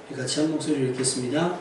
우리 같이 한 목소리를 읽겠습니다.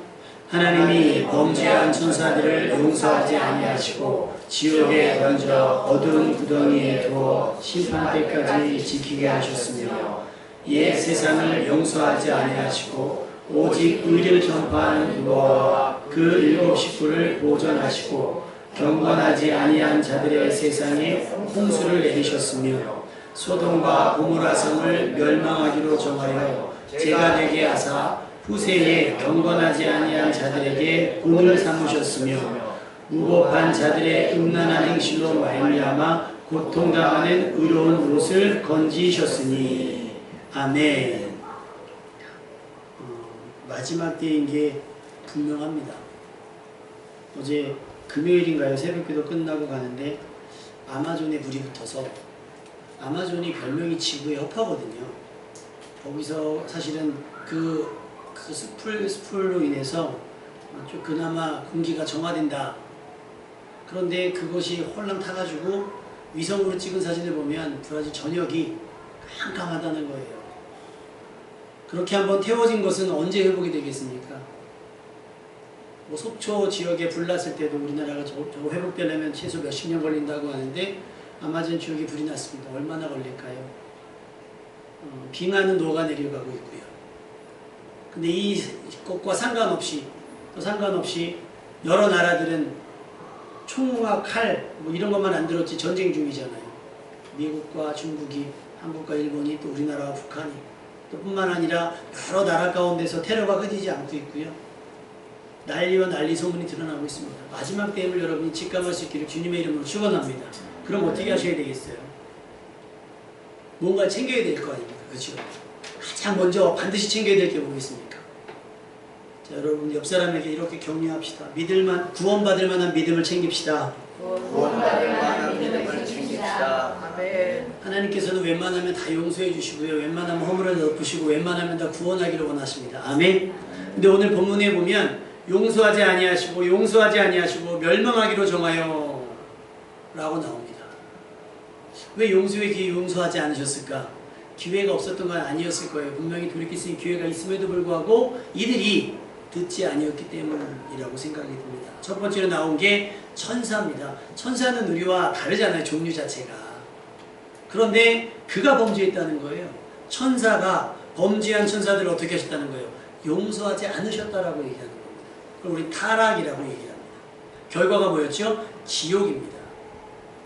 하나님이 범죄한 천사들을 용서하지 아니하시고 지옥에 던져 어두운 구덩이에 두어 심판 때까지 지키게 하셨으며 옛 세상을 용서하지 아니하시고 오직 의를 전파하는 노아와 그 7 식구를 보존하시고 경건하지 아니한 자들의 세상에 홍수를 내리셨으며 소돔과 고모라 성을 멸망하기로 정하여 제가 되게 하사 후세에 경건하지 아니한 자들에게 본을 삼으셨으며 무법한 자들의 음란한 행실로 말미암아 고통당하는 의로운 옷을 건지셨으니 아멘. 마지막 때인 게 분명합니다. 어제 금요일인가요? 새벽기도 끝나고 가는데 아마존에 불이 붙어서, 아마존이 별명이 지구의 허파거든요. 거기서 사실은 그 숲으로 인해서 좀 그나마 공기가 정화된다. 그런데 그것이 홀랑 타가지고 위성으로 찍은 사진을 보면 브라질 전역이 깜깜하다는 거예요. 그렇게 한번 태워진 것은 언제 회복이 되겠습니까? 뭐 속초 지역에 불 났을 때도 우리나라가 저 회복되려면 최소 몇십 년 걸린다고 하는데 아마존 지역에 불이 났습니다. 얼마나 걸릴까요? 빙하는 녹아내려가고 있고요. 근데 이것과 상관없이, 또 상관없이 여러 나라들은 총과 칼 뭐 이런 것만 안 들었지 전쟁 중이잖아요. 미국과 중국이, 한국과 일본이, 또 우리나라와 북한이, 또 뿐만 아니라 여러 나라 가운데서 테러가 끊이지 않고 있고요. 난리와 난리 소문이 드러나고 있습니다. 마지막 때임을 여러분이 직감할 수 있기를 주님의 이름으로 축원합니다. 그럼 어떻게 하셔야 되겠어요? 뭔가 챙겨야 될 거 아닙니까? 그렇죠? 가장 먼저 반드시 챙겨야 될 게 뭐겠습니까? 자, 여러분 옆 사람에게 이렇게 격려합시다. 구원받을 만한 믿음을 챙깁시다. 구원받을 만한 믿음을 챙깁시다. 아멘. 하나님께서는 웬만하면 다 용서해 주시고요. 웬만하면 허물을 덮으시고 웬만하면 다 구원하기를 원하십니다. 아멘. 근데 오늘 본문에 보면 용서하지 아니하시고 멸망하기로 정하여 라고 나옵니다. 왜 용서하지 않으셨을까? 기회가 없었던 건 아니었을 거예요. 분명히 돌이킬 수 있는 기회가 있음에도 불구하고 이들이 듣지 아니었기 때문이라고 생각이 듭니다. 첫 번째로 나온 게 천사입니다. 천사는 우리와 다르잖아요. 종류 자체가. 그런데 그가 범죄했다는 거예요. 천사가 범죄한 천사들을 어떻게 하셨다는 거예요? 용서하지 않으셨다라고 얘기하는 겁니다. 그럼 우리 타락이라고 얘기합니다. 결과가 뭐였죠? 지옥입니다.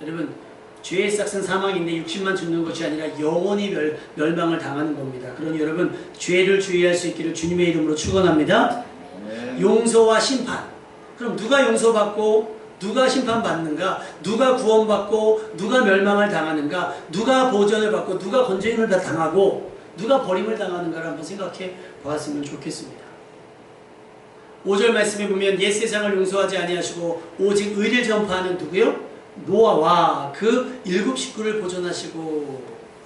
여러분, 죄의 싹은 사망인데 육신만 죽는 것이 아니라 영원히 멸망을 당하는 겁니다. 그러니 여러분, 죄를 주의할 수 있기를 주님의 이름으로 축원합니다. 용서와 심판. 그럼 누가 용서받고 누가 심판받는가? 누가 구원받고 누가 멸망을 당하는가? 누가 보전을 받고 누가 건져임을 당하고 누가 버림을 당하는가를 한번 생각해 보았으면 좋겠습니다. 5절 말씀에 보면 옛 세상을 용서하지 아니하시고 오직 의를 전파하는 누구요? 노아와 그 7 식구를 보존하시고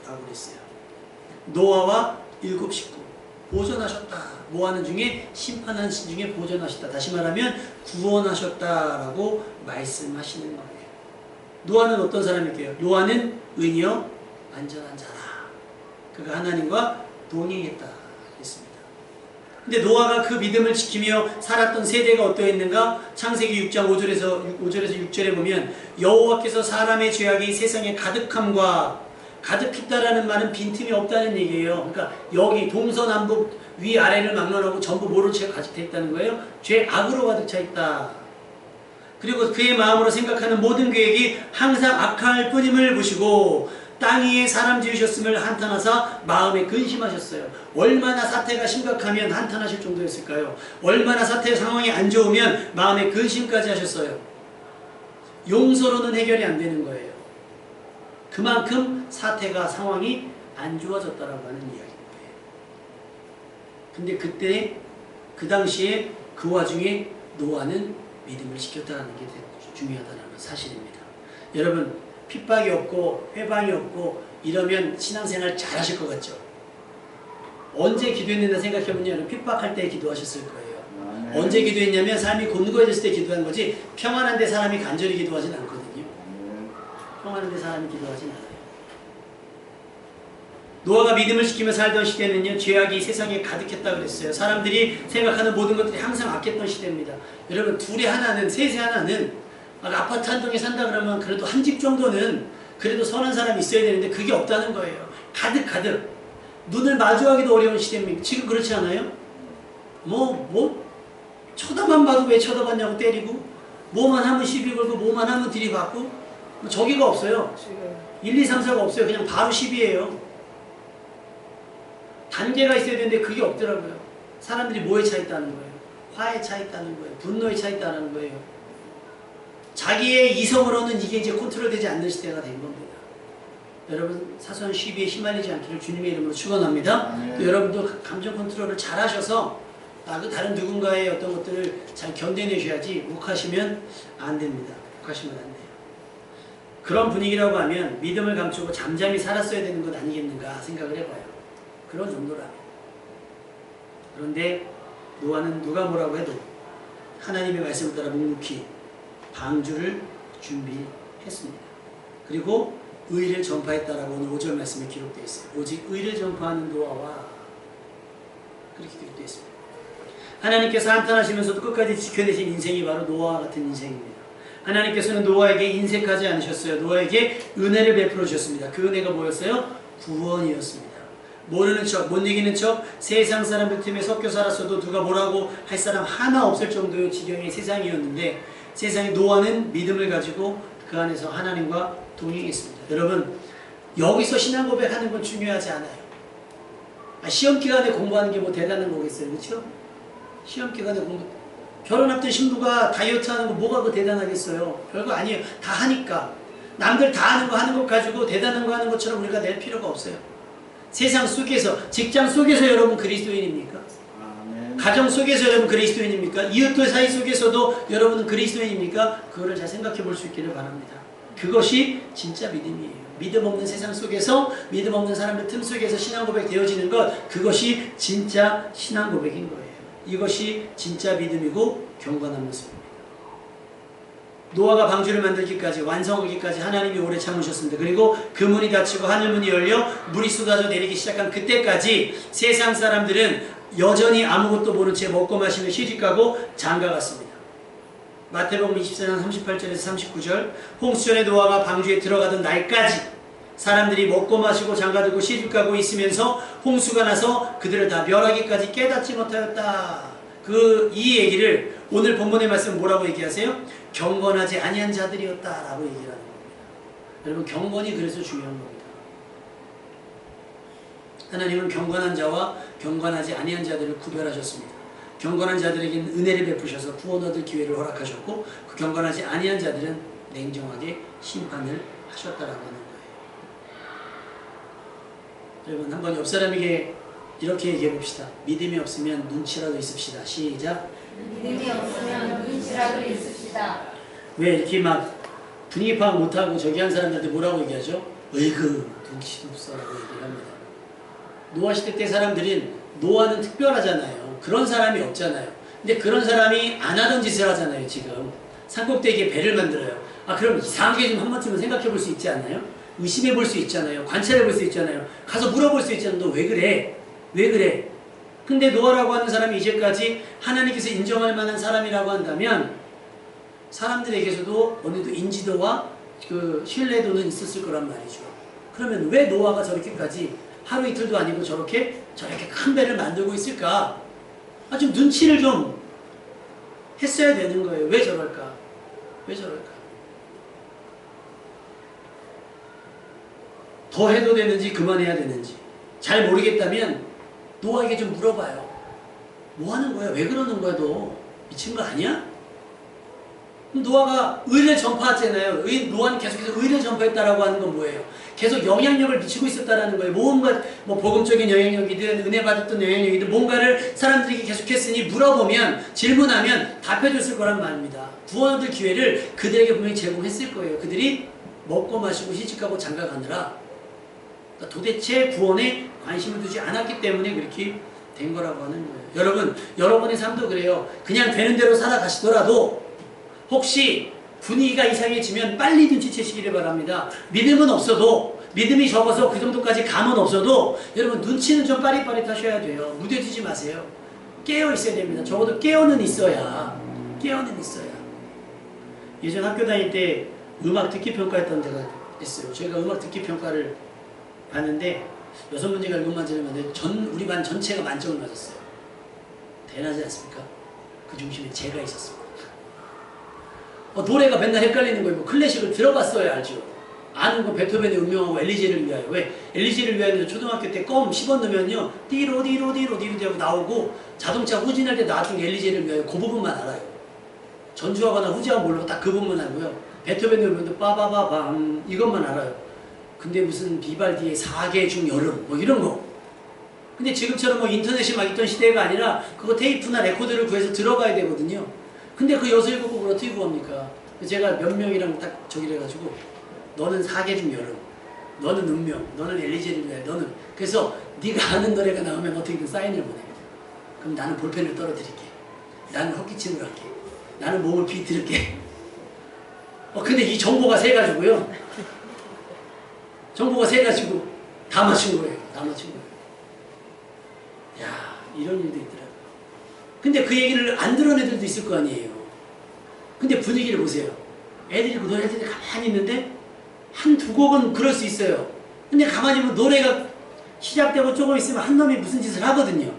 라고 그랬어요. 노아와 7 식구 보존하셨다. 뭐하는 중에? 심판하는 중에 보존하셨다. 다시 말하면 구원하셨다라고 말씀하시는 거예요. 노아는 어떤 사람일까요? 노아는 의인이요 안전한 자라. 그가 하나님과 동행했다 했습니다. 근데 노아가 그 믿음을 지키며 살았던 세대가 어떠했는가? 창세기 6장 5절에서 6절에 보면 여호와께서 사람의 죄악이 세상에 가득함과 가득했다라는 말은 빈틈이 없다는 얘기예요. 그러니까 여기 동서남북 위아래를 막론하고 전부 모른 채 가득했다는 거예요. 죄 악으로 가득 차 있다. 그리고 그의 마음으로 생각하는 모든 계획이 항상 악할 뿐임을 보시고 땅 위에 사람 지으셨음을 한탄하사 마음에 근심하셨어요. 얼마나 사태가 심각하면 한탄하실 정도였을까요? 얼마나 사태 상황이 안 좋으면 마음에 근심까지 하셨어요. 용서로는 해결이 안 되는 거예요. 그만큼 사태가 상황이 안 좋아졌다라고 하는 이야기인 거예요. 근데 그때 그 당시에 그 와중에 노아는 믿음을 지켰다는 게 중요하다는 사실입니다. 여러분, 핍박이 없고 회방이 없고 이러면 신앙생활 잘 하실 것 같죠? 언제 기도했는가 생각해보면 핍박할 때 기도하셨을 거예요. 언제 기도했냐면 삶이 곤고해졌을 때 기도한 거지 평안한데 사람이 간절히 기도하진 않거든요. 평안한데 사람이 기도하진 않아요. 노아가 믿음을 지키며 살던 시대는요, 죄악이 세상에 가득했다 그랬어요. 사람들이 생각하는 모든 것들이 항상 악했던 시대입니다. 여러분, 둘이 하나는, 셋이 하나는, 아파트 한 동에 산다 그러면 그래도 한 집 정도는 그래도 선한 사람이 있어야 되는데 그게 없다는 거예요. 가득. 눈을 마주하기도 어려운 시대입니다. 지금 그렇지 않아요? 쳐다만 봐도 왜 쳐다봤냐고 때리고, 뭐만 하면 시비 걸고, 뭐만 하면 들이받고, 저기가 없어요. 1, 2, 3, 4가 없어요. 그냥 바로 시비예요. 단계가 있어야 되는데 그게 없더라고요. 사람들이 뭐에 차 있다는 거예요? 화에 차 있다는 거예요. 분노에 차 있다는 거예요. 자기의 이성으로는 이게 이제 컨트롤되지 않는 시대가 된 겁니다. 여러분, 사소한 시비에 휘말리지 않기를 주님의 이름으로 축원합니다. 또 여러분도 감정 컨트롤을 잘 하셔서 다른 누군가의 어떤 것들을 잘 견뎌내셔야지 욱하시면 안 됩니다. 욱하시면 안 돼요. 그런 분위기라고 하면 믿음을 감추고 잠잠히 살았어야 되는 것 아니겠는가 생각을 해봐요. 그런 정도라면. 그런데 노아는 누가 뭐라고 해도 하나님의 말씀을 따라 묵묵히 방주를 준비했습니다. 그리고 의를 전파했다라고 오늘 5절 말씀에 기록되어 있어요. 오직 의를 전파하는 노아와 그렇게 기록되어 있습니다. 하나님께서 한탄하시면서도 끝까지 지켜내신 인생이 바로 노아와 같은 인생입니다. 하나님께서는 노아에게 인색하지 않으셨어요. 노아에게 은혜를 베풀어 주셨습니다. 그 은혜가 뭐였어요? 구원이었습니다. 모르는 척, 못 이기는 척, 세상 사람들 틈에 섞여 살았어도 누가 뭐라고 할 사람 하나 없을 정도의 지경의 세상이었는데, 세상에 노아는 믿음을 가지고 그 안에서 하나님과 동행했습니다. 여러분, 여기서 신앙 고백하는 건 중요하지 않아요. 시험 기간에 공부하는 게 뭐 대단한 거겠어요, 그렇죠? 시험 기간에 공부, 결혼 앞둔 신부가 다이어트 하는 거 뭐가 그 대단하겠어요? 별거 아니에요. 다 하니까. 남들 다 하는 것 가지고 대단한 거 하는 것처럼 우리가 낼 필요가 없어요. 세상 속에서, 직장 속에서 여러분 그리스도인입니까? 아멘. 가정 속에서 여러분 그리스도인입니까? 이웃들 사이 속에서도 여러분은 그리스도인입니까? 그거를 잘 생각해 볼 수 있기를 바랍니다. 그것이 진짜 믿음이에요. 믿음 없는 세상 속에서, 믿음 없는 사람들 틈 속에서 신앙 고백 되어지는 것, 그것이 진짜 신앙 고백인 거예요. 이것이 진짜 믿음이고 경건한 모습입니다. 노아가 방주를 만들기까지, 완성하기까지 하나님이 오래 참으셨습니다. 그리고 그 문이 닫히고 하늘문이 열려 물이 쏟아져 내리기 시작한 그때까지 세상 사람들은 여전히 아무것도 모른 채 먹고 마시며 시집가고 장가갔습니다. 마태복음 24장 38절에서 39절, 홍수전에 노아가 방주에 들어가던 날까지 사람들이 먹고 마시고 장가들고 시집가고 있으면서 홍수가 나서 그들을 다 멸하기까지 깨닫지 못하였다. 이 얘기를 오늘 본문의 말씀은 뭐라고 얘기하세요? 경건하지 아니한 자들이었다라고 얘기를 하는 겁니다. 여러분, 경건이 그래서 중요한 겁니다. 하나님은 경건한 자와 경건하지 아니한 자들을 구별하셨습니다. 경건한 자들에게는 은혜를 베푸셔서 구원 얻을 기회를 허락하셨고, 그 경건하지 아니한 자들은 냉정하게 심판을 하셨다라고 하는 거예요. 여러분, 한번 옆 사람에게 이렇게 얘기해 봅시다. 믿음이 없으면 눈치라도 있읍시다. 시작. 믿음이 없으면 눈치라도 있읍시다. 왜 이렇게 막 분위기 파악 못하고 저기 한 사람들한테 뭐라고 얘기하죠? 으이그 눈치도 없어 라고 얘기를 합니다. 노아 시대 때 사람들은, 노아는 특별하잖아요. 그런 사람이 없잖아요. 근데 그런 사람이 안 하던 짓을 하잖아요. 지금 산꼭대기에 배를 만들어요. 그럼 이상한 게 좀 한 번쯤은 생각해 볼 수 있지 않나요? 의심해 볼 수 있잖아요. 관찰해 볼 수 있잖아요. 가서 물어볼 수 있잖아요. 너 왜 그래? 왜 그래? 근데 노아라고 하는 사람이 이제까지 하나님께서 인정할 만한 사람이라고 한다면 사람들에게서도 어느 정도 인지도와 그 신뢰도는 있었을 거란 말이죠. 그러면 왜 노아가 저렇게까지 하루 이틀도 아니고 저렇게 큰 배를 만들고 있을까? 좀 눈치를 좀 했어야 되는 거예요. 왜 저럴까? 왜 저럴까? 더 해도 되는지 그만해야 되는지 잘 모르겠다면 노아에게 좀 물어봐요. 뭐 하는 거야? 왜 그러는 거야? 너 미친 거 아니야? 노아가 의를 전파했잖아요. 노아는 계속해서 의를 전파했다라고 하는 건 뭐예요? 계속 영향력을 미치고 있었다라는 거예요. 뭔가 복음적인 영향력이든 은혜 받았던 영향력이든 뭔가를 사람들에게 계속했으니 물어보면, 질문하면 답해줬을 거란 말입니다. 구원 얻을 기회를 그들에게 분명히 제공했을 거예요. 그들이 먹고 마시고 시집가고 장가가느라 도대체 구원에 관심을 두지 않았기 때문에 그렇게 된 거라고 하는 거예요. 여러분, 여러분의 삶도 그래요. 그냥 되는 대로 살아가시더라도 혹시 분위기가 이상해지면 빨리 눈치채시기를 바랍니다. 믿음은 없어도 믿음이 적어서 그 정도까지 감은 없어도 여러분 눈치는 좀 빠릿빠릿하셔야 돼요. 무뎌지지 마세요. 깨어 있어야 됩니다. 적어도 깨어는 있어야. 예전 학교 다닐 때 음악 듣기 평가했던 데가 있어요. 저희가 음악 듣기 평가를 봤는데 6문제가 7문제를 맞는데 우리 반 전체가 만점을 맞았어요. 대단하지 않습니까? 그 중심에 제가 있었습니다. 노래가 맨날 헷갈리는 거예요. 뭐 클래식을 들어봤어야 알죠. 아는 거 베토벤의 운명하고 엘리제를 위하여. 왜? 엘리제를 위하여 초등학교 때 껌 10원 넣으면요. 띠로디로디로 하고 나오고 자동차 후진할 때 나왔던 게 엘리제를 위하여 그 부분만 알아요. 전주하거나 후지하고 모르고 딱 그 부분만 알고요. 베토벤의 운명도 빠바바밤 이것만 알아요. 근데 무슨 비발디의 4개 중 여름 뭐 이런 거. 근데 지금처럼 뭐 인터넷이 막 있던 시대가 아니라 그거 테이프나 레코드를 구해서 들어가야 되거든요. 근데 그 6, 7곡을 어떻게 구합니까? 제가 몇 명이랑 딱 저기를 해가지고 너는 4개 중 여름, 너는 운명, 너는 엘리제를 위하여, 너는 그래서 네가 아는 노래가 나오면 어떻게든 사인을 보내. 그럼 나는 볼펜을 떨어뜨릴게. 나는 헛기침을 할게. 나는 몸을 비틀게. 근데 이 정보가 세가지고요. 정보가 세가지고 다 맞춘 거예요. 야, 이런 일도 있더라고요. 근데 그 얘기를 안 들은 애들도 있을 거 아니에요. 근데 분위기를 보세요. 애들이 가만히 있는데 한두 곡은 그럴 수 있어요. 근데 가만히 보면 노래가 시작되고 조금 있으면 한 놈이 무슨 짓을 하거든요.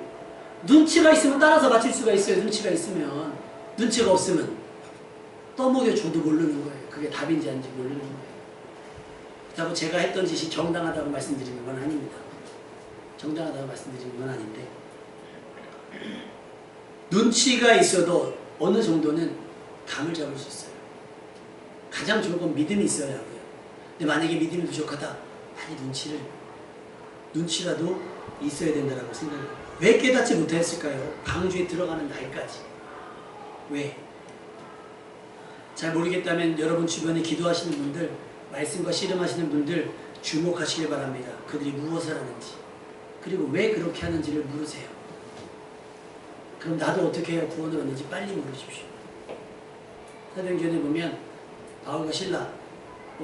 눈치가 있으면 따라서 맞출 수가 있어요. 눈치가 있으면. 눈치가 없으면 떠먹여줘도 모르는 거예요. 그게 답인지 아닌지 모르는 거예요. 그렇다고 제가 했던 짓이 정당하다고 말씀드리는 건 아닙니다. 정당하다고 말씀드리는 건 아닌데 눈치가 있어도 어느 정도는 감을 잡을 수 있어요. 가장 좋은 건 믿음이 있어야 하고요. 근데 만약에 믿음이 부족하다, 아니 눈치라도 있어야 된다고 생각해요. 왜 깨닫지 못했을까요? 방주에 들어가는 날까지. 왜? 잘 모르겠다면 여러분 주변에 기도하시는 분들, 말씀과 씨름하시는 분들 주목하시길 바랍니다. 그들이 무엇을 하는지, 그리고 왜 그렇게 하는지를 물으세요. 그럼 나도 어떻게 해야 구원을 얻는지 빨리 물으십시오. 사도행전에 보면 바울과 실라,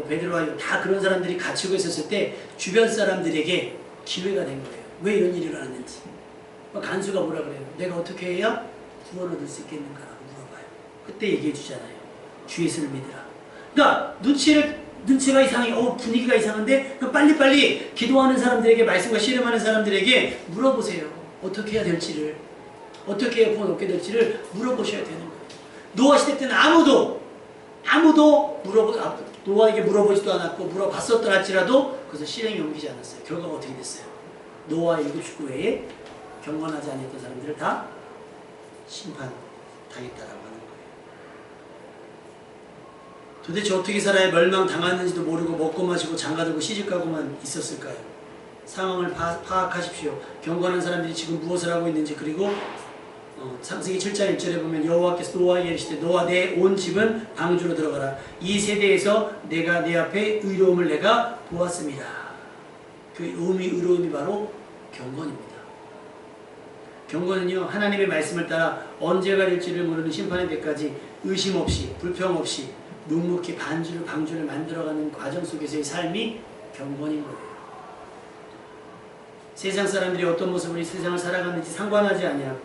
베드로와 요한 다 그런 사람들이 갇히고 있었을 때 주변 사람들에게 기회가 된 거예요. 왜 이런 일이 일어났는지. 간수가 뭐라 그래요? 내가 어떻게 해야 구원 얻을 수 있겠는가라고 물어봐요. 그때 얘기해 주잖아요. 주 예수를 믿으라. 그러니까 눈치가 이상해. 분위기가 이상한데 빨리빨리 기도하는 사람들에게, 말씀과 씨름하는 사람들에게 물어보세요. 어떻게 해야 될지를, 어떻게 해야 구원 얻게 될지를 물어보셔야 되는 거예요. 노아 시대 때는 아무도 노아에게 물어보지도 않았고 물어봤었다 할지라도 그것을 실행에 옮기지 않았어요. 결과가 어떻게 됐어요? 노아 7 외에 경건하지 않았던 사람들을 다 심판당했다라고 하는 거예요. 도대체 어떻게 살아야 멸망당하는지도 모르고 먹고 마시고 장가들고 시집가고만 있었을까요? 상황을 파악하십시오. 경건한 사람들이 지금 무엇을 하고 있는지. 그리고 창세기 7장 1절에 보면 여호와께서 노아에게 이르시되 너와 내 온 집은 방주로 들어가라. 이 세대에서 내가 내 앞에 의로움을 내가 보았습니다. 그 의로움이 바로 경건입니다. 경건은요, 하나님의 말씀을 따라 언제가 될지를 모르는 심판의 때까지 의심 없이, 불평 없이 묵묵히 방주를 만들어가는 과정 속에서의 삶이 경건인 거예요. 세상 사람들이 어떤 모습으로 이 세상을 살아가는지 상관하지 아니하고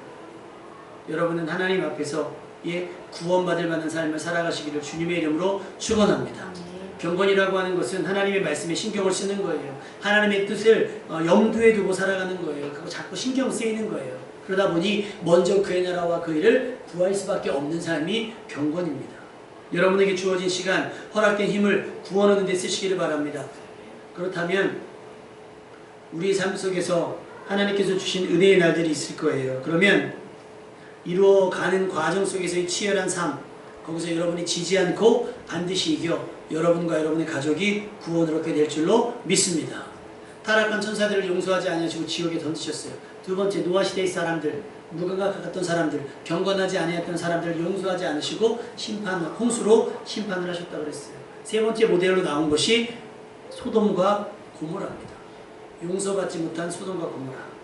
여러분은 하나님 앞에서 구원받을 만한 삶을 살아가시기를 주님의 이름으로 축원합니다. 경건이라고 하는 것은 하나님의 말씀에 신경을 쓰는 거예요. 하나님의 뜻을 염두에 두고 살아가는 거예요. 그거 자꾸 신경 쓰이는 거예요. 그러다 보니 먼저 그의 나라와 그 일을 구할 수밖에 없는 삶이 경건입니다. 여러분에게 주어진 시간, 허락된 힘을 구원하는 데 쓰시기를 바랍니다. 그렇다면 우리의 삶 속에서 하나님께서 주신 은혜의 날들이 있을 거예요. 그러면 이루어가는 과정 속에서의 치열한 삶, 거기서 여러분이 지지 않고 반드시 이겨 여러분과 여러분의 가족이 구원을 얻게 될 줄로 믿습니다. 타락한 천사들을 용서하지 않으시고 지옥에 던지셨어요. 두 번째, 노아시대의 사람들, 무감각 같던 사람들, 경건하지 아니했던 사람들을 용서하지 않으시고 홍수로 심판을 하셨다고 그랬어요. 세 번째 모델로 나온 것이 소돔과 고모라입니다. 용서받지 못한 소돔과 고모라.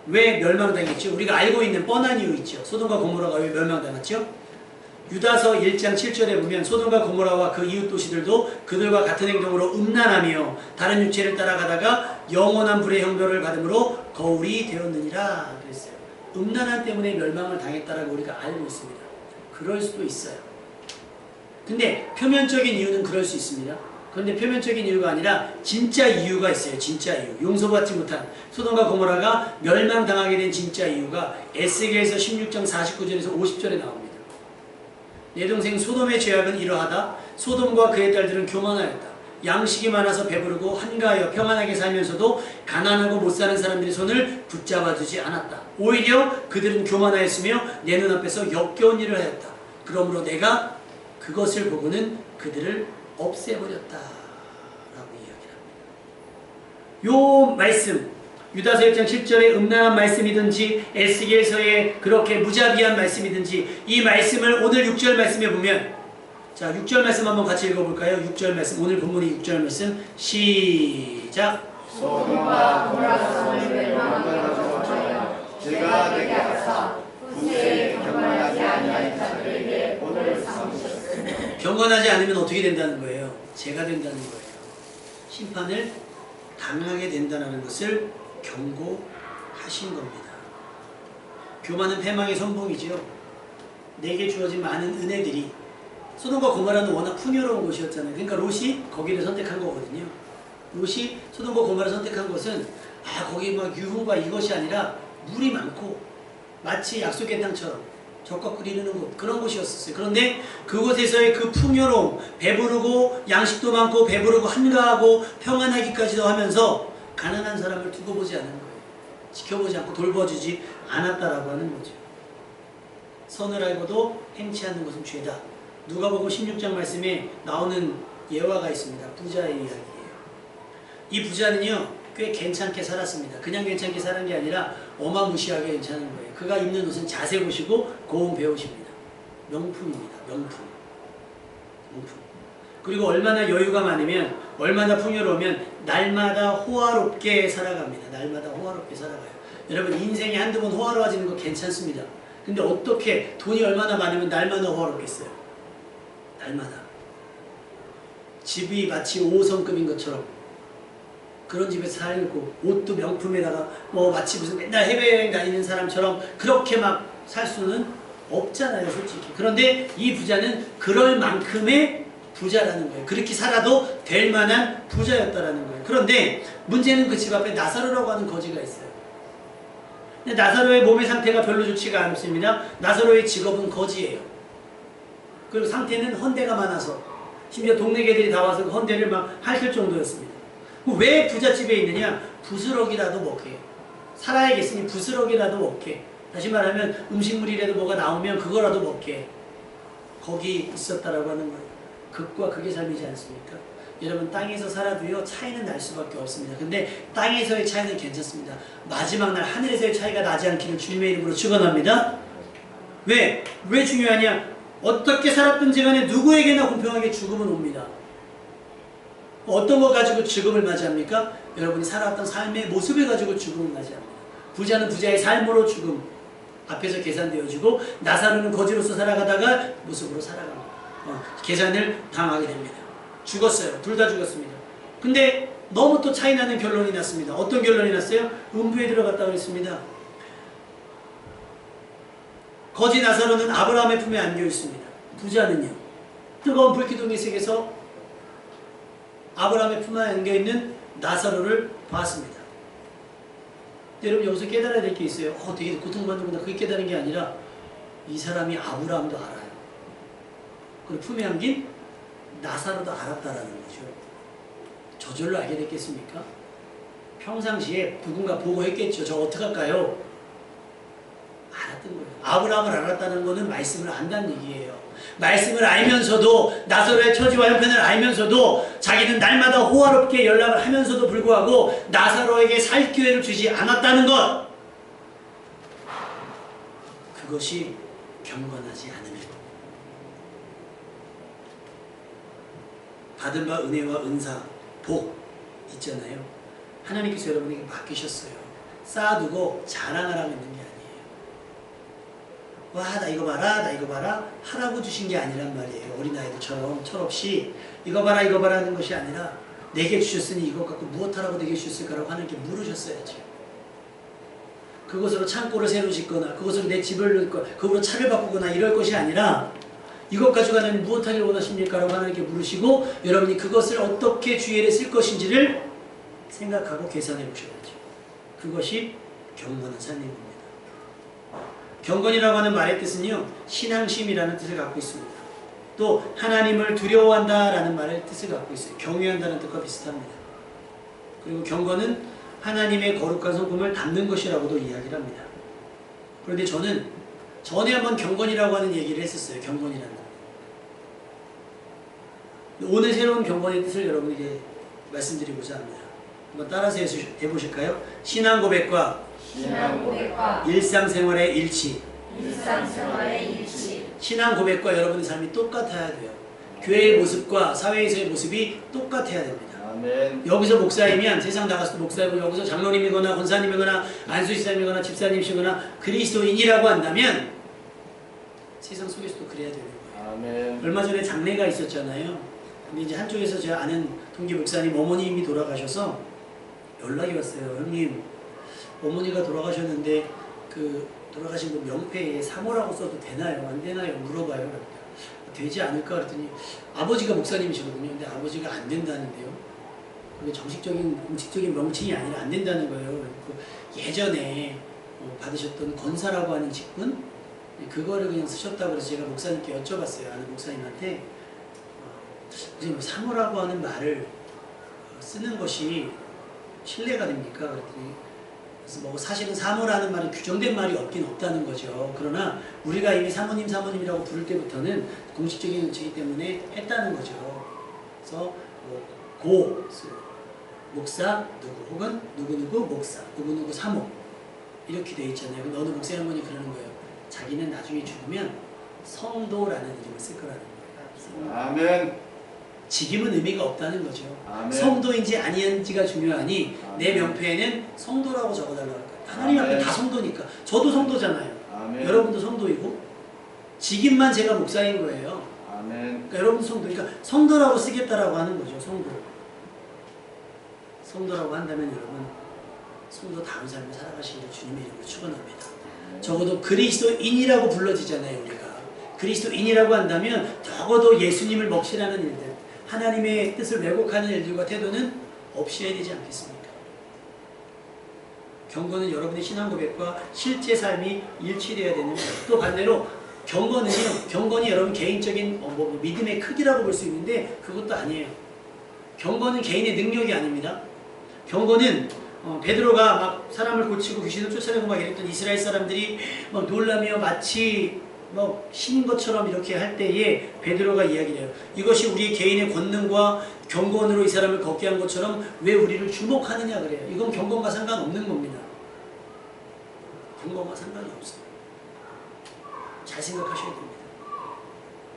왜 멸망당했죠? 우리가 알고 있는 뻔한 이유 있죠. 소돔과 고모라가 왜 멸망당했죠? 유다서 1장 7절에 보면 소돔과 고모라와 그 이웃 도시들도 그들과 같은 행동으로 음란하며 다른 육체를 따라가다가 영원한 불의 형벌을 받음으로 거울이 되었느니라 그랬어요. 음란함 때문에 멸망을 당했다라고 우리가 알고 있습니다. 그럴 수도 있어요. 근데 표면적인 이유는 그럴 수 있습니다. 그런데 표면적인 이유가 아니라 진짜 이유가 있어요. 진짜 이유. 용서받지 못한 소돔과 고모라가 멸망당하게 된 진짜 이유가 에스겔서 16장 49절에서 50절에 나옵니다. 내 동생 소돔의 죄악은 이러하다. 소돔과 그의 딸들은 교만하였다. 양식이 많아서 배부르고 한가하여 평안하게 살면서도 가난하고 못 사는 사람들의 손을 붙잡아주지 않았다. 오히려 그들은 교만하였으며 내 눈앞에서 역겨운 일을 하였다. 그러므로 내가 그것을 보고는 그들을 없애버렸다 라고 이야기를 합니다. 요 말씀 유다서 1장 10절의 음란한 말씀이든지 에스겔서의 그렇게 무자비한 말씀이든지 이 말씀을 오늘 6절 말씀에 보면 자 6절 말씀 한번 같이 읽어볼까요? 6절 말씀 오늘 본문의 6절 말씀 시작. 소돔과 고모라성을 멸망하여 제가 내게 하사 후세에 경건하지 아니한 자들에게 오늘 삼으셨으니 경건하지 않으면 어떻게 된다는 거예요? 죄가 된다는 거예요. 심판을 당하게 된다는 것을 경고하신 겁니다. 교만은 패망의 선봉이지요. 내게 주어진 많은 은혜들이 소돔과 고모라는 워낙 풍요로운 곳이었잖아요. 그러니까 롯이 거기를 선택한 거거든요. 롯이 소돔과 고모라를 선택한 것은 거기 막 유흥과 이것이 아니라 물이 많고 마치 약속의 땅처럼 적과 꿀이 흐르는 곳 그런 곳이었어요. 그런데 그곳에서의 그 풍요로움 배부르고 양식도 많고 배부르고 한가하고 평안하기까지도 하면서 가난한 사람을 두고 보지 않은 거예요. 지켜보지 않고 돌봐주지 않았다라고 하는 거죠. 선을 알고도 행치 않는 것은 죄다. 누가복음 16장 말씀에 나오는 예화가 있습니다. 부자의 이야기예요. 이 부자는요 꽤 괜찮게 살았습니다. 그냥 괜찮게 사는 게 아니라 어마무시하게 괜찮은 거예요. 그가 입는 옷은 자색 옷이고 고운 배옷입니다. 명품입니다. 명품. 그리고 얼마나 여유가 많으면 얼마나 풍요로우면 날마다 호화롭게 살아갑니다. 날마다 호화롭게 살아가요. 여러분 인생에 한두 번 호화로워지는 거 괜찮습니다. 근데 어떻게 돈이 얼마나 많으면 날마다 호화롭겠어요? 날마다. 집이 마치 5성급인 것처럼 그런 집에서 살고 옷도 명품에다가 마치 무슨 맨날 해외여행 다니는 사람처럼 그렇게 막 살 수는 없잖아요 솔직히. 그런데 이 부자는 그럴 만큼의 부자라는 거예요. 그렇게 살아도 될 만한 부자였다라는 거예요. 그런데 문제는 그 집 앞에 나사로라고 하는 거지가 있어요. 근데 나사로의 몸의 상태가 별로 좋지가 않습니다. 나사로의 직업은 거지예요. 그리고 상태는 헌대가 많아서 심지어 동네 개들이 다 와서 그 헌대를 막 핥을 정도였습니다. 왜 부잣집에 있느냐? 부스럭이라도 먹게. 살아야겠으니 부스럭이라도 먹게. 다시 말하면 음식물이라도 뭐가 나오면 그거라도 먹게. 거기 있었다라고 하는 거예요. 극과 극의 삶이지 않습니까? 여러분 땅에서 살아도요 차이는 날 수밖에 없습니다. 근데 땅에서의 차이는 괜찮습니다. 마지막 날 하늘에서의 차이가 나지 않기를 주님의 이름으로 축원합니다. 왜? 왜 중요하냐? 어떻게 살았든지 간에 누구에게나 공평하게 죽음은 옵니다. 어떤 거 가지고 죽음을 맞이합니까? 여러분이 살아왔던 삶의 모습을 가지고 죽음을 맞이합니다. 부자는 부자의 삶으로 죽음 앞에서 계산되어지고 나사로는 거지로서 살아가다가 모습으로 살아갑니다. 계산을 당하게 됩니다. 죽었어요. 둘 다 죽었습니다. 근데 너무 또 차이나는 결론이 났습니다. 어떤 결론이 났어요? 음부에 들어갔다고 했습니다. 거지 나사로는 아브라함의 품에 안겨 있습니다. 부자는요 뜨거운 불기둥의 색에서 아브라함의 품에 안겨 있는 나사로를 봤습니다. 여러분 여기서 깨달아야 될 게 있어요. 되게 고통받는구나. 그게 깨달은 게 아니라 이 사람이 아브라함도 알아요. 그리고 품에 안긴 나사로도 알았다라는 거죠. 저절로 알게 됐겠습니까? 평상시에 누군가 보고했겠죠. 저 어떡할까요? 알았던 거예요. 아브라함을 알았다는 거는 말씀을 안다는 얘기예요. 말씀을 알면서도 나사로의 처지와 형편을 알면서도 자기는 날마다 호화롭게 연락을 하면서도 불구하고 나사로에게 살 기회를 주지 않았다는 것, 그것이 경건하지 않음이고 받은 바 은혜와 은사, 복 있잖아요. 하나님께서 여러분에게 맡기셨어요. 쌓아두고 자랑하라고 있는 게 아니에요. 와, 나 이거 봐라, 나 이거 봐라 하라고 주신 게 아니란 말이에요. 어린아이들처럼 철없이 이거 봐라 하는 것이 아니라 내게 주셨으니 이것 갖고 무엇하라고 내게 주셨을까라고 하나님께 물으셨어야죠. 그것으로 창고를 새로 짓거나 그것으로 내 집을 넣거나 그것으로 차를 바꾸거나 이럴 것이 아니라 이것 가지고 하나님 무엇하기를 원하십니까? 라고 하나님께 물으시고 여러분이 그것을 어떻게 주일에 쓸 것인지를 생각하고 계산해 보셔야죠. 그것이 경건한 삶인 겁니다. 경건이라고 하는 말의 뜻은요, 신앙심이라는 뜻을 갖고 있습니다. 또 하나님을 두려워한다라는 말의 뜻을 갖고 있어요. 경외한다는 뜻과 비슷합니다. 그리고 경건은 하나님의 거룩한 성품을 담는 것이라고도 이야기를 합니다. 그런데 저는 전에 한번 경건이라고 하는 얘기를 했었어요. 경건이라는 거. 오늘 새로운 경건의 뜻을 여러분에게 말씀드리고자 합니다. 한번 따라서 해보실까요? 신앙 고백과 일상생활의 일치. 신앙 고백과 여러분의 삶이 똑같아야 돼요. 교회의 모습과 사회에서의 모습이 똑같아야 됩니다. 아멘. 여기서 목사이면 세상 나가서도 목사이고 여기서 장로님이거나 권사님이거나 안수지사님이거나 집사님이시거나 그리스도인이라고 한다면 세상 속에서도 그래야 되는 거예요. 아멘. 얼마 전에 장례가 있었잖아요. 근데 이제 한쪽에서 제가 아는 동기 목사님 어머님이 돌아가셔서 연락이 왔어요. 형님, 어머니가 돌아가셨는데 그 돌아가신 그 명패에 사모라고 써도 되나요? 안 되나요? 물어봐요. 되지 않을까? 그랬더니 아버지가 목사님이시거든요. 근데 아버지가 안 된다는데요. 그게 정식적인 공식적인 명칭이 아니라 안 된다는 거예요. 예전에 받으셨던 권사라고 하는 직분 그거를 그냥 쓰셨다고 그래서 제가 목사님께 여쭤봤어요. 아는 목사님한테 선생님 사모라고 하는 말을 쓰는 것이 신뢰가 됩니까? 그랬더니 그래서 뭐 사실은 사모라는 말은 규정된 말이 없긴 없다는 거죠. 그러나 우리가 이미 사모님이라고 부를 때부터는 공식적인 명칭이기 때문에 했다는 거죠. 그래서 고 목사 누구 혹은 누구누구 목사 누구누구 사모 이렇게 돼 있잖아요. 근데 어느 목사 할머니 그러는 거예요. 자기는 나중에 죽으면 성도라는 이름을 쓸 거라는 거예요. 아멘. 직임은 의미가 없다는 거죠. 아멘. 성도인지 아니인지가 중요하니 아멘. 내 명패에는 성도라고 적어달라고 할까요? 하나님 앞에 아멘. 다 성도니까. 저도 성도잖아요. 아멘. 여러분도 성도이고 직임만 제가 목사인 거예요. 아멘. 그러니까 여러분도 성도. 그러니까 성도라고 쓰겠다라고 하는 거죠. 성도. 성도라고 한다면 여러분 성도다운 삶을 살아가시기를 주님의 이름으로 축원합니다. 적어도 그리스도인이라고 불러지잖아요. 우리가 그리스도인이라고 한다면 적어도 예수님을 먹칠하는 일들, 하나님의 뜻을 왜곡하는 일들과 태도는 없어야 되지 않겠습니까? 경건은 여러분의 신앙 고백과 실제 삶이 일치되어야 되는 거예요. 또 반대로 경건이 여러분 개인적인 믿음의 크기라고 볼 수 있는데 그것도 아니에요. 경건은 개인의 능력이 아닙니다. 경건은 베드로가 막 사람을 고치고 귀신을 쫓아내고 막 이랬던 이스라엘 사람들이 막 놀라며 마치 뭐 신인 것처럼 이렇게 할 때에 베드로가 이야기를 해요. 이것이 우리 개인의 권능과 경건으로 이 사람을 걷게 한 것처럼 왜 우리를 주목하느냐 그래요. 이건 경건과 상관없는 겁니다. 경건과 상관이 없어요. 잘 생각하셔야 됩니다.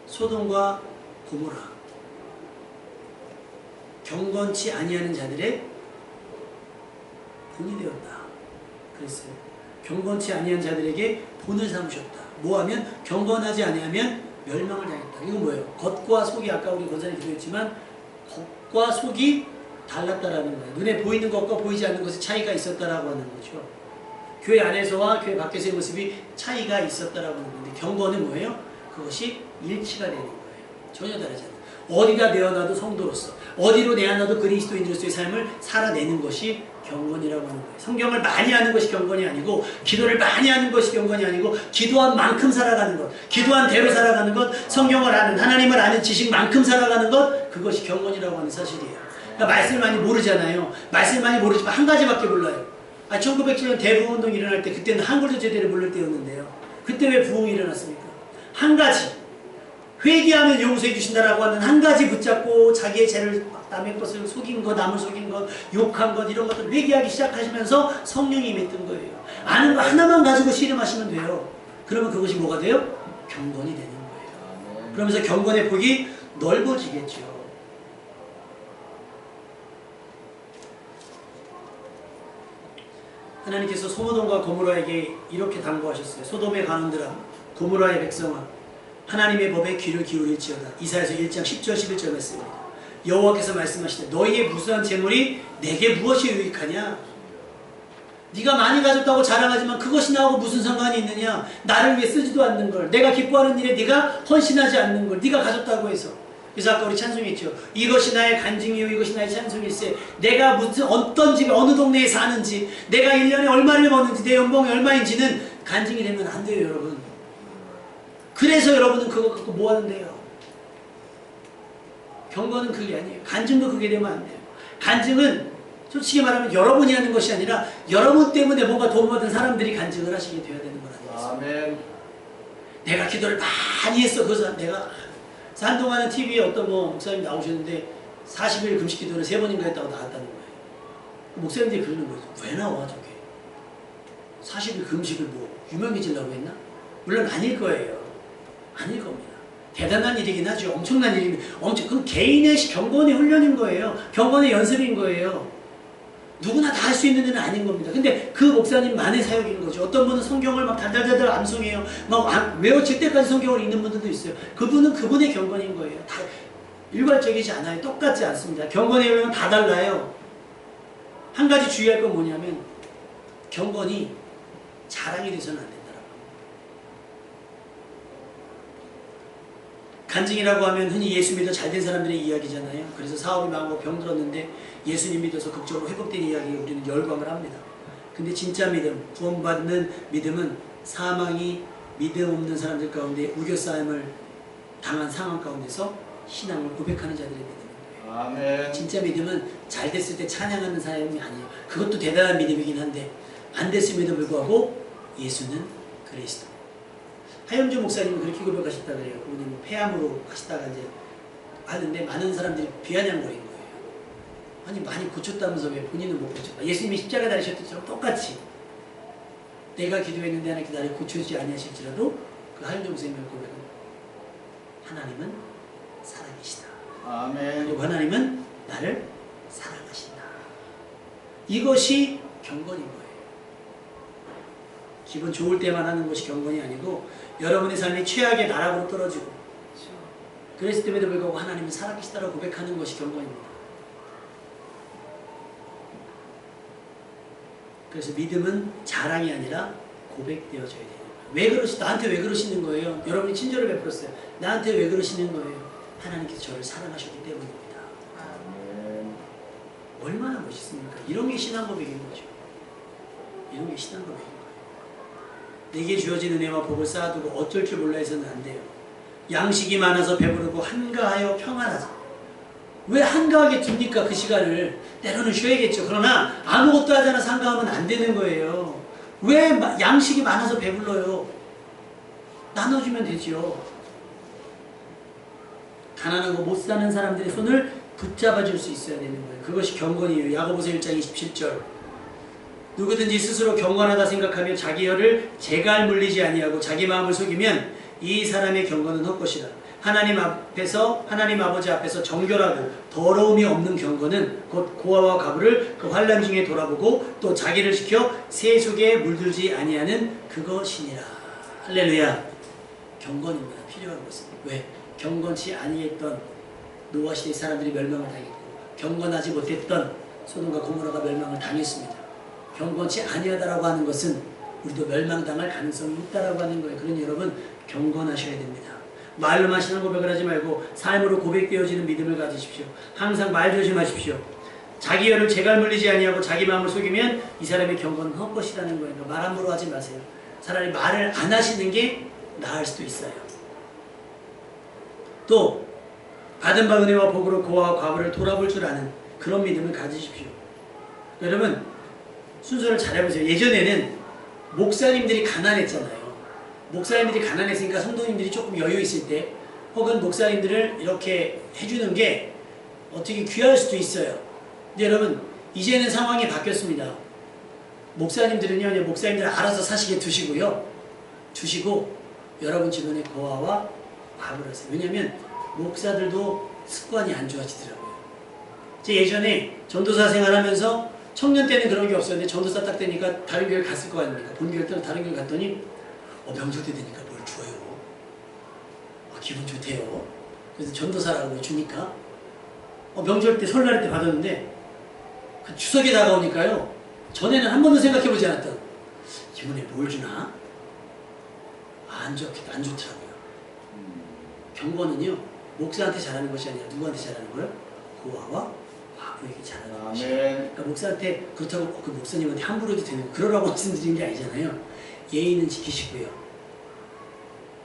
소돔과 고모라 경건치 아니하는 자들의 본이 되었다. 그랬어요. 경건치 아니한 자들에게 본을 삼으셨다. 뭐하면 경건하지 아니하면 멸망을 당했다. 이건 뭐예요? 겉과 속이 아까 우리 권사님 기도했지만 겉과 속이 달랐다라는 거예요. 눈에 보이는 것과 보이지 않는 것의 차이가 있었다라고 하는 거죠. 교회 안에서와 교회 밖에서의 모습이 차이가 있었다라고 하는 건데 경건은 뭐예요? 그것이 일치가 되는 거예요. 전혀 다르지 않아요. 어디다 내어놔도 성도로서 어디로 내어놔도 그리스도인으로서의 삶을 살아내는 것이 경건이라고 하는 거예요. 성경을 많이 하는 것이 경건이 아니고 기도를 많이 하는 것이 경건이 아니고 기도한 만큼 살아가는 것, 기도한 대로 살아가는 것, 성경을 아는 하나님을 아는 지식만큼 살아가는 것 그것이 경건이라고 하는 사실이에요. 그러니까 말씀을 많이 모르잖아요. 말씀을 많이 모르지만 한 가지밖에 몰라요. 1907년 대부흥운동이 일어날 때 그때는 한글도 제대로 모를 때였는데요. 그때 왜 부흥이 일어났습니까? 한 가지 회개하면 용서해 주신다라고 하는 한 가지 붙잡고 자기의 죄를 남의 것을 속인 것, 남을 속인 것, 욕한 것 이런 것들 회개하기 시작하시면서 성령이 임했던 거예요. 아는 거 하나만 가지고 씨름하시면 돼요. 그러면 그것이 뭐가 돼요? 경건이 되는 거예요. 그러면서 경건의 폭이 넓어지겠죠. 하나님께서 소돔과 고모라에게 이렇게 당부하셨어요. 소돔의 가는들아 고모라의 백성아 하나님의 법에 귀를 기울일지어다. 이사야서 1장 10절 11절 말씀입니다. 여호와께서 말씀하시되 너희의 무수한 재물이 내게 무엇이 유익하냐? 네가 많이 가졌다고 자랑하지만 그것이 나하고 무슨 상관이 있느냐? 나를 위해 쓰지도 않는 걸, 내가 기뻐하는 일에 네가 헌신하지 않는 걸 네가 가졌다고 해서. 그래서 아까 우리 찬송했죠. 이것이 나의 간증이요 이것이 나의 찬송일세. 내가 무슨 어떤 집에 어느 동네에 사는지, 내가 1년에 얼마를 버는지, 내 연봉이 얼마인지는 간증이 되면 안 돼요, 여러분. 그래서 여러분은 그거 갖고 뭐 하는데요? 경건은 그게 아니에요. 간증도 그게 되면 안 돼요. 간증은 솔직히 말하면 여러분이 하는 것이 아니라 여러분 때문에 뭔가 도움받은 사람들이 간증을 하시게 돼야 되는 거라는 거죠. 아멘. 내가 기도를 많이 했어. 그래서 내가 한동안은 TV에 어떤 목사님 나오셨는데 40일 금식 기도를 3번인가 했다고 나왔다는 거예요. 목사님들이 그러는 거죠. 왜 나와 저게? 40일 금식을 유명해지려고 했나? 물론 아닐 거예요. 아닐 겁니다. 대단한 일이긴 하죠. 엄청난 일입니다. 그건 개인의 경건의 훈련인 거예요. 경건의 연습인 거예요. 누구나 다 할 수 있는 일은 아닌 겁니다. 근데 그 목사님만의 사역인 거죠. 어떤 분은 성경을 막 달달달달 암송해요. 막 외워질 때까지 성경을 읽는 분들도 있어요. 그분은 그분의 경건인 거예요. 다 일괄적이지 않아요. 똑같지 않습니다. 경건의 영역은 다 달라요. 한 가지 주의할 건 뭐냐면 경건이 자랑이 돼서는 안 된다라고. 간증이라고 하면 흔히 예수 믿어 잘된 사람들의 이야기잖아요. 그래서 사업이 망하고 병들었는데 예수님 믿어서 극적으로 회복된 이야기에 우리는 열광을 합니다. 근데 진짜 믿음, 구원받는 믿음은 사망이 믿음 없는 사람들 가운데 우겨싸임을 당한 상황 가운데서 신앙을 고백하는 자들의 믿음인 거예요. 아멘. 진짜 믿음은 잘 됐을 때 찬양하는 사람이 아니에요. 그것도 대단한 믿음이긴 한데 안 됐음에도 불구하고 예수는 그리스도. 하영주 목사님은 그렇게 고백하셨다 그래요. 그분이 폐암으로 하시다가 이제 하는데 많은 사람들이 비아냥거린 거예요. 아니 많이 고쳤다면서 왜 본인은 못 고쳤다. 예수님이 십자가 달리셨던 것처럼 똑같이 내가 기도했는데 하나님께 나를 고쳐주지 아니하실지라도 그 하영주 목사님의 고백은 하나님은 살아계시다. 아멘. 그리고 하나님은 나를 사랑하신다. 이것이 경건인 거예요. 기분 좋을 때만 하는 것이 경건이 아니고 여러분의 삶이 최악의 나락으로 떨어지고 그랬을 때에도 불구하고 하나님은 살아계시다라고 고백하는 것이 경건입니다. 그래서 믿음은 자랑이 아니라 고백되어져야 돼요. 나한테 왜 그러시는 거예요? 여러분이 친절을 베풀었어요. 나한테 왜 그러시는 거예요? 하나님께서 저를 사랑하셨기 때문입니다. 아멘. 얼마나 멋있습니까? 이런 게 신앙고백인 거죠. 이런 게 신앙고백인 거예요. 내게 주어진 은혜와 복을 쌓아두고 어쩔 줄 몰라 해서는 안 돼요. 양식이 많아서 배부르고 한가하여 평안하자. 왜 한가하게 둡니까? 그 시간을. 때로는 쉬어야겠죠. 그러나 아무것도 하지 않아서 한가하면 안 되는 거예요. 왜 양식이 많아서 배불러요? 나눠주면 되죠. 가난하고 못 사는 사람들의 손을 붙잡아 줄 수 있어야 되는 거예요. 그것이 경건이에요. 야고보서 1장 27절. 누구든지 스스로 경건하다 생각하며 자기 혀를 재갈 물리지 아니하고 자기 마음을 속이면 이 사람의 경건은 헛것이다. 하나님 아버지 앞에서 정결하고 더러움이 없는 경건은 곧 고아와 과부를 그 환난 중에 돌아보고 또 자기를 지켜 세속에 물들지 아니하는 그것이니라. 할렐루야. 경건입니다. 필요한 것은. 왜? 경건치 아니했던 노아 시대의 사람들이 멸망을 당했고 경건하지 못했던 소돔과 고모라가 멸망을 당했습니다. 경건치 아니하다라고 하는 것은 우리도 멸망당할 가능성이 있다라고 하는 거예요. 그러니 여러분 경건하셔야 됩니다. 말로만 신앙 고백을 하지 말고 삶으로 고백되어지는 믿음을 가지십시오. 항상 말 조심하십시오. 자기 혀를 재갈 물리지 아니하고 자기 마음을 속이면 이 사람의 경건은 헛것이라는 거예요. 말 함부로 하지 마세요. 차라리 말을 안 하시는 게 나을 수도 있어요. 또 받은 바 은혜와 복으로 고아와 과부를 돌아볼 줄 아는 그런 믿음을 가지십시오. 여러분 순서를 잘 해보세요. 예전에는 목사님들이 가난했잖아요. 목사님들이 가난했으니까 성도님들이 조금 여유 있을 때 혹은 목사님들을 이렇게 해주는 게 어떻게 귀할 수도 있어요. 근데 여러분 이제는 상황이 바뀌었습니다. 목사님들은요, 목사님들 알아서 사시게 두시고요. 두시고 여러분 주변에 고아와 과부를 하세요. 왜냐하면 목사들도 습관이 안 좋아지더라고요. 제 예전에 전도사 생활하면서 청년 때는 그런 게 없었는데 전도사 딱 되니까 다른 교회 갔을 거 아닙니까? 본교회 때는 다른 교회 갔더니 명절 때 되니까 뭘 줘요. 기분 좋대요. 그래서 전도사라고 주니까 명절 때 설날 때 받았는데 그 추석이 다가오니까요. 전에는 한 번도 생각해보지 않았던 이번에 뭘 주나? 안 좋더라고요. 경건은요 목사한테 잘하는 것이 아니라 누구한테 잘하는 거예요? 고아와 과부에게 잘하는 것이에요. 그러니까 목사한테 그렇다고 그 목사님한테 함부로 해도 되는 그러라고 말씀드리는 게 아니잖아요. 예의는 지키시고요.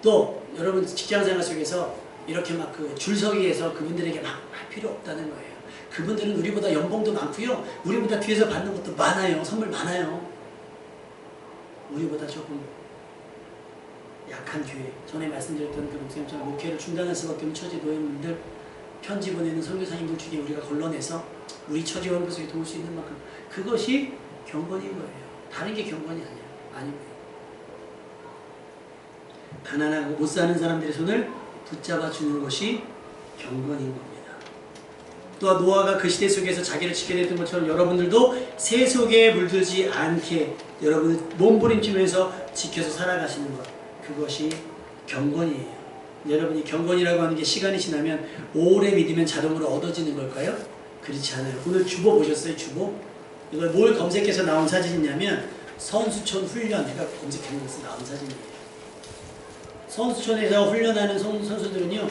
또 여러분 직장생활 속에서 이렇게 막 그 줄서기에서 그분들에게 막 할 필요 없다는 거예요. 그분들은 우리보다 연봉도 많고요. 우리보다 뒤에서 받는 것도 많아요. 선물 많아요. 우리보다 조금 약한 교회, 전에 말씀드렸던 그 목사님처럼 목회를 중단할 수밖에 없는 처지 노예분들, 편지 보내는 선교사님들 중에 우리가 걸러내서 우리 처지 원구석에 도울 수 있는 만큼 그것이 경건인 거예요. 다른 게 경건이 아니고요. 가난하고 못 사는 사람들의 손을 붙잡아 주는 것이 경건인 겁니다. 또한 노아가 그 시대 속에서 자기를 지켜야 했던 것처럼 여러분들도 새 속에 물들지 않게 여러분을 몸부림치면서 지켜서 살아가시는 것, 그것이 경건이에요. 여러분이 경건이라고 하는 게 시간이 지나면 오래 믿으면 자동으로 얻어지는 걸까요? 그렇지 않아요. 오늘 주보 보셨어요? 주보? 이걸 뭘 검색해서 나온 사진이냐면 선수촌 훈련 해가 검색해서 나온 사진이에요. 선수촌에서 훈련하는 선수들은요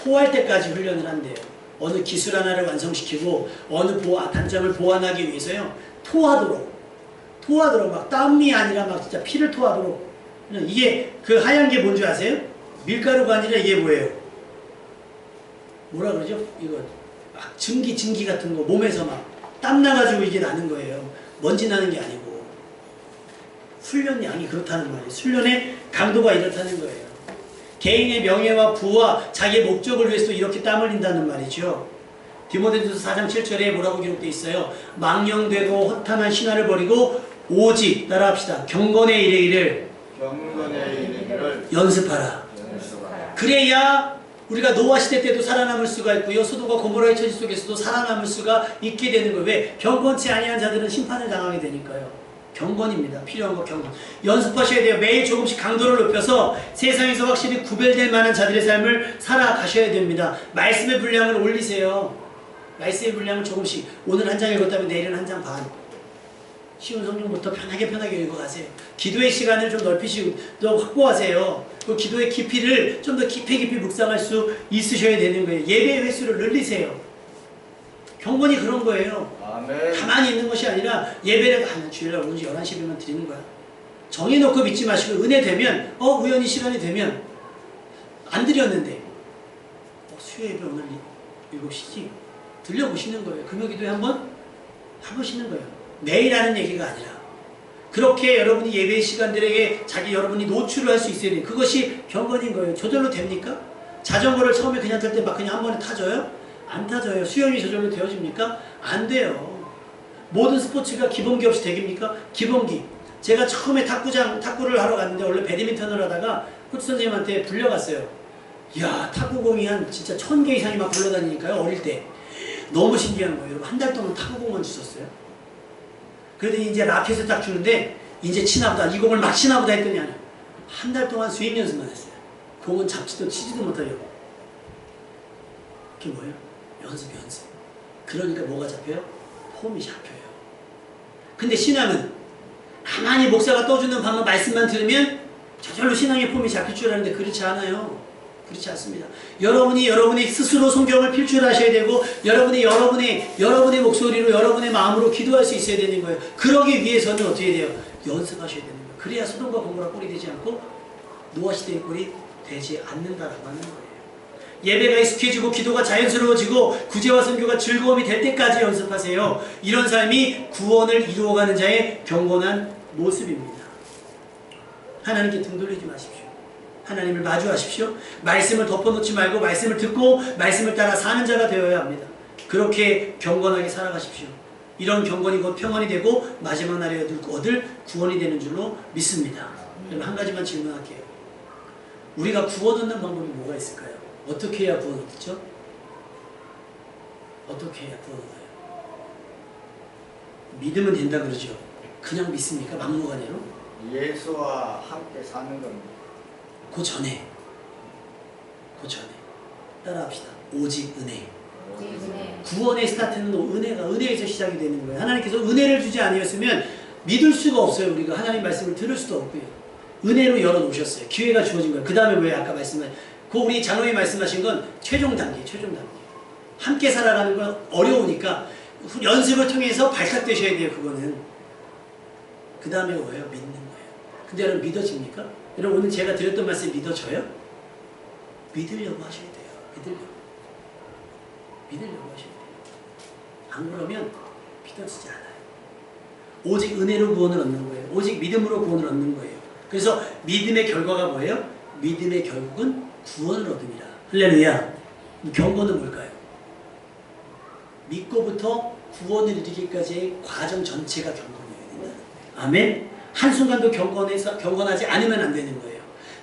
토할 때까지 훈련을 한대요. 어느 기술 하나를 완성시키고 어느 단점을 보완하기 위해서요 토하도록 막 땀이 아니라 막 진짜 피를 토하도록. 이게 그 하얀 게 뭔지 아세요? 밀가루가 아니라 이게 뭐예요? 뭐라 그러죠? 이거 막 증기 같은 거 몸에서 막 땀 나가지고 이게 나는 거예요. 먼지 나는 게 아니고. 훈련 양이 그렇다는 말이에요. 훈련의 강도가 이렇다는 거예요. 개인의 명예와 부와 자기의 목적을 위해서도 이렇게 땀 흘린다는 말이죠. 디모데전서 4장 7절에 뭐라고 기록되어 있어요? 망령되고 허탄한 신화를 버리고 오직 따라합시다. 경건에 이르기를 연습하라. 그래야 우리가 노아 시대 때도 살아남을 수가 있고요. 소돔과 고모라의 처지 속에서도 살아남을 수가 있게 되는 거예요. 왜? 경건치 아니한 자들은 심판을 당하게 되니까요. 경건입니다. 필요한 거 경건. 연습하셔야 돼요. 매일 조금씩 강도를 높여서 세상에서 확실히 구별될 만한 자들의 삶을 살아가셔야 됩니다. 말씀의 분량을 올리세요. 말씀의 분량을 조금씩. 오늘 한 장 읽었다면 내일은 한 장 반. 쉬운 성경부터 편하게 읽어가세요. 기도의 시간을 좀 넓히시고 또 확보하세요. 그 기도의 깊이를 좀 더 깊이 묵상할 수 있으셔야 되는 거예요. 예배의 횟수를 늘리세요. 경건이 그런 거예요. 아멘. 가만히 있는 것이 아니라 예배를 주일날 오는지 11시면 드리는 거야. 정해놓고 믿지 마시고 은혜 되면 우연히 시간이 되면 안 드렸는데 수요 예배 오늘 7시지? 들려보시는 거예요. 금요기도에 한번 해보시는 거예요. 매일 하는 얘기가 아니라 그렇게 여러분이 예배의 시간들에게 여러분이 노출을 할 수 있어야 돼요. 그것이 경건인 거예요. 저절로 됩니까? 자전거를 처음에 그냥 탈 때 막 그냥 한 번에 타져요? 안 타져요. 수영이 저절로 되어집니까? 안 돼요. 모든 스포츠가 기본기 없이 되깁니까? 기본기. 제가 처음에 탁구를 하러 갔는데 원래 배드민턴을 하다가 코치 선생님한테 불려갔어요. 이야, 탁구공이 한 진짜 1000개 이상이 막 굴러다니니까요. 어릴 때. 너무 신기한 거예요. 한 달 동안 탁구공만 주셨어요. 그러더니 이제 라켓을 딱 주는데 이제 치나보다 이 공을 막 치나보다 했더니 한 달 동안 스윙 연습만 했어요. 공은 잡지도 치지도 못하려고. 그게 뭐예요? 연습. 그러니까 뭐가 잡혀요? 폼이 잡혀요. 근데 신앙은 가만히 목사가 떠주는 방금 말씀만 들으면 저절로 신앙의 폼이 잡힐 줄 아는데 그렇지 않아요. 그렇지 않습니다. 여러분이 스스로 성경을 필출하셔야 되고 여러분의 목소리로 여러분의 마음으로 기도할 수 있어야 되는 거예요. 그러기 위해서는 어떻게 돼요? 연습하셔야 되는 거예요. 그래야 소돔과 고모라 꼴이 되지 않고 노아 시대의 꼴이 되지 않는다라고 하는 거예요. 예배가 익숙해지고 기도가 자연스러워지고 구제와 선교가 즐거움이 될 때까지 연습하세요. 이런 삶이 구원을 이루어가는 자의 경건한 모습입니다. 하나님께 등 돌리지 마십시오. 하나님을 마주하십시오. 말씀을 덮어놓지 말고 말씀을 듣고 말씀을 따라 사는 자가 되어야 합니다. 그렇게 경건하게 살아가십시오. 이런 경건이 곧 평안이 되고 마지막 날에 얻을 구원이 되는 줄로 믿습니다. 그럼 한 가지만 질문할게요. 우리가 구원 얻는 방법이 뭐가 있을까요? 어떻게 해야 구원 얻죠? 어떻게 해야 구원 얻어요? 믿으면 된다 그러죠. 그냥 믿습니까? 막무가내로? 예수와 함께 사는 겁니다. 그 전에 따라합시다. 오직 은혜. 구원의 스타트는 은혜에서 시작이 되는 거예요. 하나님께서 은혜를 주지 아니었으면 믿을 수가 없어요. 우리가 하나님 말씀을 들을 수도 없고요. 은혜로 열어놓으셨어요. 기회가 주어진 거예요. 그 다음에 왜 아까 우리 장로님이 말씀하신 건 최종 단계. 함께 살아가는 건 어려우니까 연습을 통해서 발탁되셔야 돼요. 그거는. 그 다음에 뭐예요? 믿는 거예요. 근데 여러분 믿어집니까? 여러분 오늘 제가 드렸던 말씀 믿어져요? 믿으려고 하셔야 돼요. 믿으려고 하셔야 돼요. 안 그러면 믿어지지 않아요. 오직 은혜로 구원을 얻는 거예요. 오직 믿음으로 구원을 얻는 거예요. 그래서 믿음의 결과가 뭐예요? 믿음의 결국은 구원을 얻음이라. 할렐루야. 경건은 뭘까요? 믿고부터 구원을 이루기까지의 과정 전체가 경건이어야 된다. 아멘. 한순간도 경건하지 않으면 안 되는 거예요.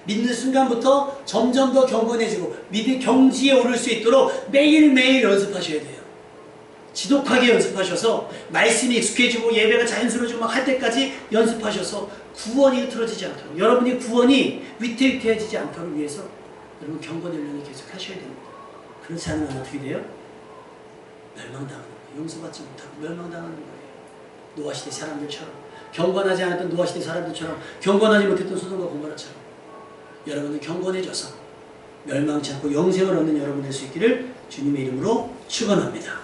믿는 순간부터 점점 더 경건해지고 믿음 경지에 오를 수 있도록 매일매일 연습하셔야 돼요. 지독하게 연습하셔서 말씀이 익숙해지고 예배가 자연스러워지고 막 할 때까지 연습하셔서 구원이 흐트러지지 않도록, 여러분의 구원이 위태위태해지지 않도록 위해서 여러분 경건 훈련을 계속 하셔야 됩니다. 그렇지 않으면 어떻게 돼요? 멸망당하는 거예요. 용서받지 못하고 멸망당하는 거예요. 노아시대 사람들처럼, 경건하지 않았던 노아시대 사람들처럼, 경건하지 못했던 소돔과 고모라처럼 여러분은 경건해져서 멸망치 않고 영생을 얻는 여러분 될 수 있기를 주님의 이름으로 축원합니다.